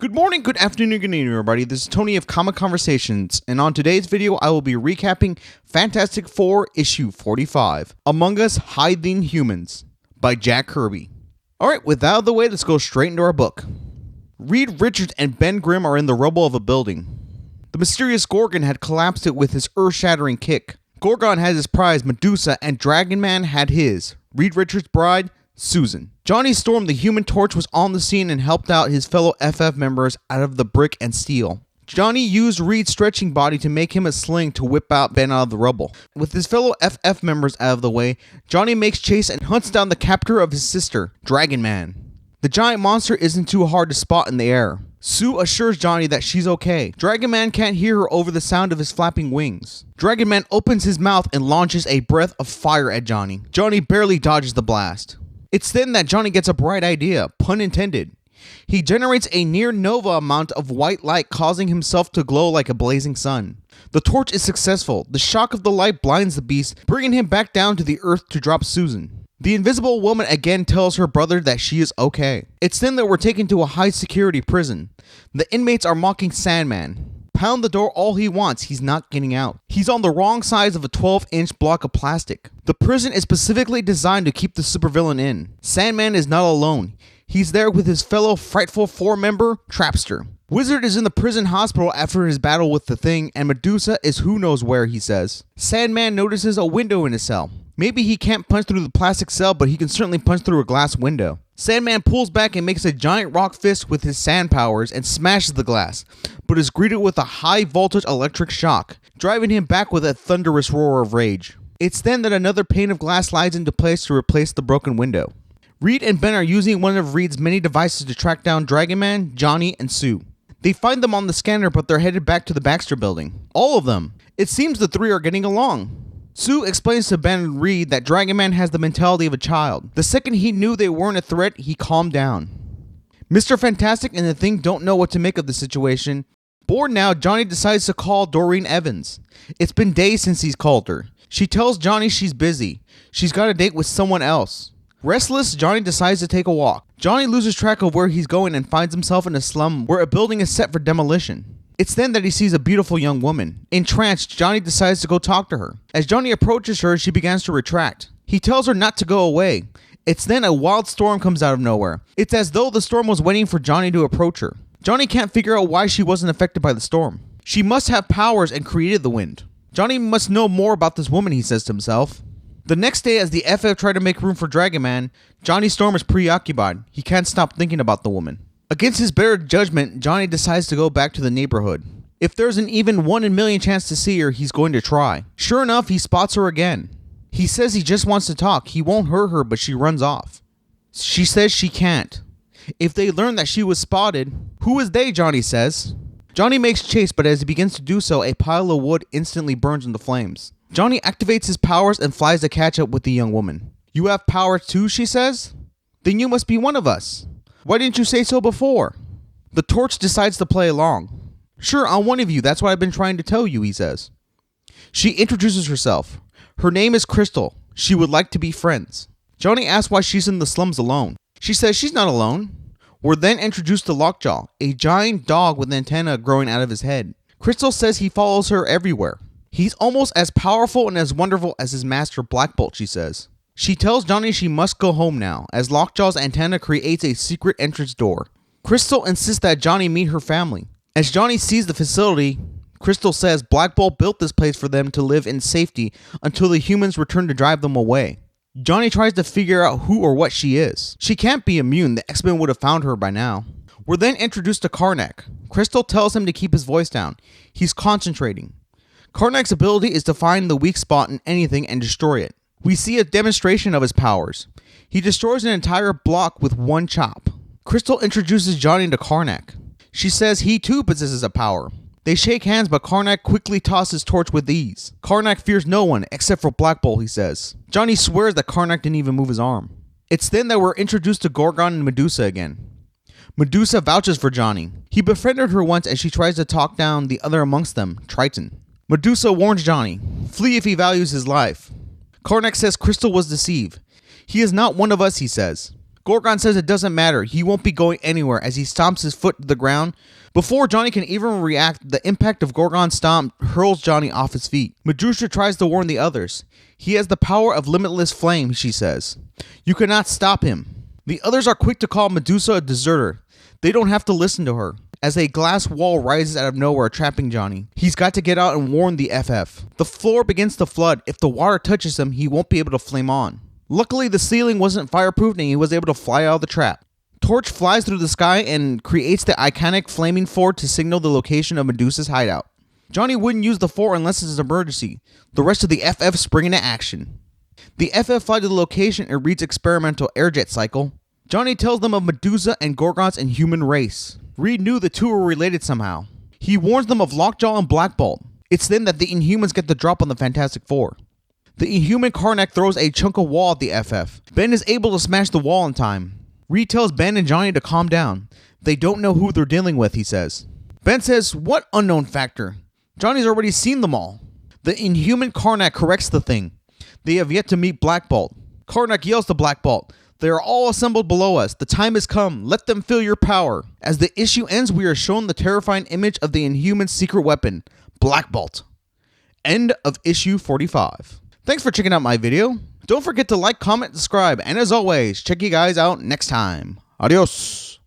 Good morning, good afternoon, good evening, everybody. This is Tony of Comic Conversations, and on today's video, I will be recapping Fantastic Four issue 45, Among Us Hide the Inhumans, by Jack Kirby. Alright, with that out of the way, let's go straight into our book. Reed Richards and Ben Grimm are in the rubble of a building. The mysterious Gorgon had collapsed it with his earth-shattering kick. Gorgon had his prize, Medusa, and Dragon Man had his, Reed Richards' bride, Susan. Johnny Storm, the Human Torch, was on the scene and helped out his fellow FF members out of the brick and steel. Johnny used Reed's stretching body to make him a sling to whip out Ben out of the rubble. With his fellow FF members out of the way, Johnny makes chase and hunts down the captor of his sister, Dragon Man. The giant monster isn't too hard to spot in the air. Sue assures Johnny that she's okay. Dragon Man can't hear her over the sound of his flapping wings. Dragon Man opens his mouth and launches a breath of fire at Johnny. Johnny barely dodges the blast. It's then that Johnny gets a bright idea, pun intended. He generates a near-nova amount of white light, causing himself to glow like a blazing sun. The torch is successful. The shock of the light blinds the beast, bringing him back down to the earth to drop Susan. The invisible woman again tells her brother that she is okay. It's then that we're taken to a high-security prison. The inmates are mocking Sandman. Pound the door all he wants, he's not getting out. He's on the wrong size of a 12-inch block of plastic. The prison is specifically designed to keep the supervillain in. Sandman is not alone. He's there with his fellow Frightful Four-member, Trapster. Wizard is in the prison hospital after his battle with the Thing, and Medusa is who knows where, he says. Sandman notices a window in his cell. Maybe he can't punch through the plastic cell, but he can certainly punch through a glass window. Sandman pulls back and makes a giant rock fist with his sand powers and smashes the glass, but is greeted with a high-voltage electric shock, driving him back with a thunderous roar of rage. It's then that another pane of glass slides into place to replace the broken window. Reed and Ben are using one of Reed's many devices to track down Dragon Man, Johnny, and Sue. They find them on the scanner, but they're headed back to the Baxter building. All of them. It seems the three are getting along. Sue explains to Ben and Reed that Dragon Man has the mentality of a child. The second he knew they weren't a threat, he calmed down. Mr. Fantastic and the Thing don't know what to make of the situation. Bored now, Johnny decides to call Doreen Evans. It's been days since he's called her. She tells Johnny she's busy. She's got a date with someone else. Restless, Johnny decides to take a walk. Johnny loses track of where he's going and finds himself in a slum where a building is set for demolition. It's then that he sees a beautiful young woman. Entranced, Johnny decides to go talk to her. As Johnny approaches her, she begins to retract. He tells her not to go away. It's then a wild storm comes out of nowhere. It's as though the storm was waiting for Johnny to approach her. Johnny can't figure out why she wasn't affected by the storm. She must have powers and created the wind. Johnny must know more about this woman, he says to himself. The next day, as the FF try to make room for Dragon Man, Johnny Storm is preoccupied. He can't stop thinking about the woman. Against his better judgment, Johnny decides to go back to the neighborhood. If there's an even 1 in a million chance to see her, he's going to try. Sure enough, he spots her again. He says he just wants to talk. He won't hurt her, but she runs off. She says she can't. If they learn that she was spotted, who is they, Johnny says. Johnny makes chase, but as he begins to do so, a pile of wood instantly burns into flames. Johnny activates his powers and flies to catch up with the young woman. You have powers too, she says? Then you must be one of us. Why didn't you say so before? The Torch decides to play along. Sure, I'm one of you. That's what I've been trying to tell you, he says. She introduces herself. Her name is Crystal. She would like to be friends. Johnny asks why she's in the slums alone. She says she's not alone. We're then introduced to Locke John, a giant dog with an antenna growing out of his head. Crystal says he follows her everywhere. He's almost as powerful and as wonderful as his master Black Bolt, she says. She tells Johnny she must go home now, as Lockjaw's antenna creates a secret entrance door. Crystal insists that Johnny meet her family. As Johnny sees the facility, Crystal says Black Bolt built this place for them to live in safety until the humans return to drive them away. Johnny tries to figure out who or what she is. She can't be immune, the X-Men would have found her by now. We're then introduced to Karnak. Crystal tells him to keep his voice down. He's concentrating. Karnak's ability is to find the weak spot in anything and destroy it. We see a demonstration of his powers. He destroys an entire block with one chop. Crystal introduces Johnny to Karnak. She says he too possesses a power. They shake hands, but Karnak quickly tosses Torch with ease. Karnak fears no one except for Black Bolt, he says. Johnny swears that Karnak didn't even move his arm. It's then that we're introduced to Gorgon and Medusa again. Medusa vouches for Johnny. He befriended her once as she tries to talk down the other amongst them, Triton. Medusa warns Johnny, flee if he values his life. Karnak says Crystal was deceived. He is not one of us, he says. Gorgon says it doesn't matter, he won't be going anywhere as he stomps his foot to the ground. Before Johnny can even react, the impact of Gorgon's stomp hurls Johnny off his feet. Medusa tries to warn the others. He has the power of limitless flame, she says. You cannot stop him. The others are quick to call Medusa a deserter. They don't have to listen to her, as a glass wall rises out of nowhere, trapping Johnny. He's got to get out and warn the FF. The floor begins to flood. If the water touches him, he won't be able to flame on. Luckily, the ceiling wasn't fireproof and he was able to fly out of the trap. Torch flies through the sky and creates the iconic flaming fort to signal the location of Medusa's hideout. Johnny wouldn't use the fort unless it's an emergency. The rest of the FF spring into action. The FF fly to the location and reads experimental airjet cycle. Johnny tells them of Medusa and Gorgon's Inhuman race. Reed knew the two were related somehow. He warns them of Locke John and Black Bolt. It's then that the Inhumans get the drop on the Fantastic Four. The Inhuman Karnak throws a chunk of wall at the FF. Ben is able to smash the wall in time. Reed tells Ben and Johnny to calm down. They don't know who they're dealing with, he says. Ben says, what unknown factor? Johnny's already seen them all. The Inhuman Karnak corrects the thing. They have yet to meet Black Bolt. Karnak yells to Black Bolt, they are all assembled below us. The time has come. Let them feel your power. As the issue ends, we are shown the terrifying image of the Inhuman secret weapon, Black Bolt. End of issue 45. Thanks for checking out my video. Don't forget to like, comment, subscribe, and as always, check you guys out next time. Adios.